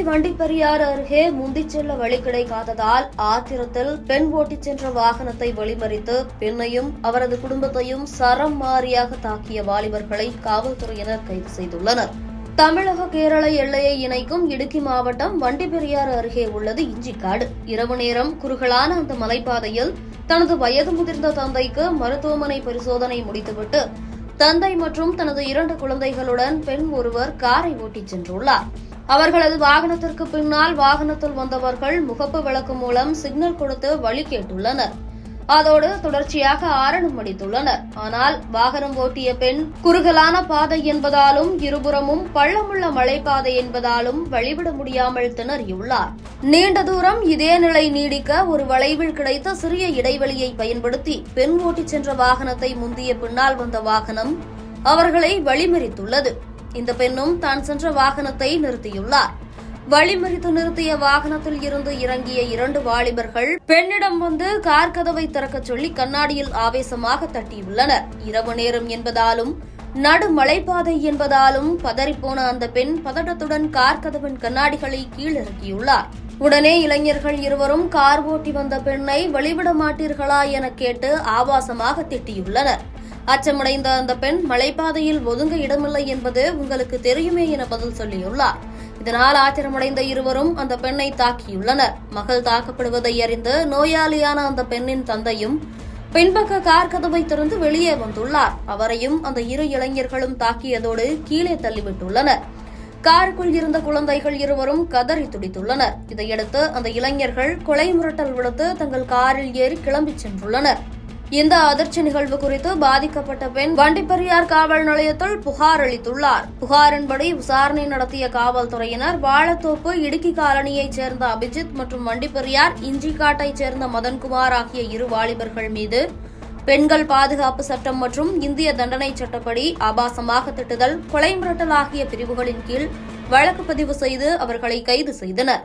வண்டிப்பெரியாறு அருகே முந்திச் செல்ல வழி கிடைக்காததால் ஆத்திரத்தில் பெண் ஓட்டிச் சென்ற வாகனத்தை வழிமறித்து பெண்ணையும் அவரது குடும்பத்தையும் சரம் மாறியாக தாக்கிய வாலிபர்களை காவல்துறையினர் கைது செய்துள்ளனர். தமிழக கேரள எல்லையை இணைக்கும் இடுக்கி மாவட்டம் வண்டிப்பெரியாறு அருகே உள்ளது இஞ்சிக்காடு. இரவு நேரம் குறுகலான அந்த மலைப்பாதையில் தனது வயது முதிர்ந்த தந்தைக்கு மருத்துவமனை பரிசோதனை முடித்துவிட்டு தந்தை மற்றும் தனது 2 குழந்தைகளுடன் பெண் ஒருவர் காரை ஓட்டிச் சென்றுள்ளார். அவர்களது வாகனத்திற்கு பின்னால் வாகனத்தில் வந்தவர்கள் முகப்பு விளக்கு மூலம் சிக்னல் கொடுத்து வழி கேட்டுள்ளனர். அதோடு தொடர்ச்சியாக ஆரணும் அடித்துள்ளனர். ஆனால் வாகனம் ஓட்டிய பெண் குறுகலான பாதை என்பதாலும் இருபுறமும் பள்ளமுள்ள மலைப்பாதை என்பதாலும் வழிவிட முடியாமல் திணறியுள்ளார். நீண்ட தூரம் இதே நிலை நீடிக்க ஒரு வளைவில் கிடைத்த சிறிய இடைவெளியை பயன்படுத்தி பெண் ஓட்டிச் சென்ற வாகனத்தை முந்திய பின்னால் வந்த வாகனம் அவர்களை வழிமறித்துள்ளது. இந்த பெண்ணும் தான் சென்ற வாகனத்தை நிறுத்தியுள்ளார். வழிமறித்து நிறுத்திய வாகனத்தில் இருந்து இறங்கிய 2 வாலிபர்கள் பெண்ணிடம் வந்து கார் கதவை திறக்கச் சொல்லி கண்ணாடியில் ஆவேசமாக தட்டியுள்ளனர். இரவு நேரம் என்பதாலும் நடு மலைப்பாதை என்பதாலும் பதறிப்போன அந்த பெண் பதட்டத்துடன் கார் கதவின் கண்ணாடிகளை கீழிறக்கியுள்ளார். உடனே இளைஞர்கள் இருவரும் கார் ஓட்டி வந்த பெண்ணை வழிவிட மாட்டீர்களா என கேட்டு ஆபாசமாக திட்டியுள்ளனர். அச்சமடைந்த அந்த பெண் மலைப்பாதையில் ஒதுங்க இடமில்லை என்பது உங்களுக்கு தெரியுமே என பதில் சொல்லியுள்ளார். இதனால் ஆத்திரமடைந்த இருவரும் அந்த பெண்ணை தாக்கியுள்ளனர். மகள் தாக்கப்படுவதை அறிந்து நோயாளியான அந்த பெண்ணின் தந்தையும் பின்பக்க கார் கதவை திறந்து வெளியே வந்துள்ளார். அவரையும் அந்த 2 இளைஞர்களும் தாக்கியதோடு கீழே தள்ளிவிட்டுள்ளனர். காருக்குள் இருந்த குழந்தைகள் இருவரும் கதறி துடித்துள்ளனர். இதையடுத்து அந்த இளைஞர்கள் கொலை மிரட்டல் விடுத்து தங்கள் காரில் ஏறி கிளம்பிச் சென்றுள்ளனர். இந்த அதிர்ச்சி நிகழ்வு குறித்து பாதிக்கப்பட்ட பெண் வண்டிப்பெரியார் காவல் நிலையத்தில் புகார் அளித்துள்ளார். புகாரின்படி விசாரணை நடத்திய காவல்துறையினர் வாழத்தோப்பு இடுக்கி காலனியைச் சேர்ந்த அபிஜித் மற்றும் வண்டிப்பெரியார் இஞ்சிக்காட்டைச் சேர்ந்த மதன்குமார் ஆகிய 2 வாலிபர்கள் மீது பெண்கள் பாதுகாப்பு சட்டம் மற்றும் இந்திய தண்டனை சட்டப்படி ஆபாசமாக திட்டுதல், கொலை மிரட்டல் ஆகிய பிரிவுகளின் கீழ் வழக்கு பதிவு செய்து அவர்களை கைது செய்தனர்.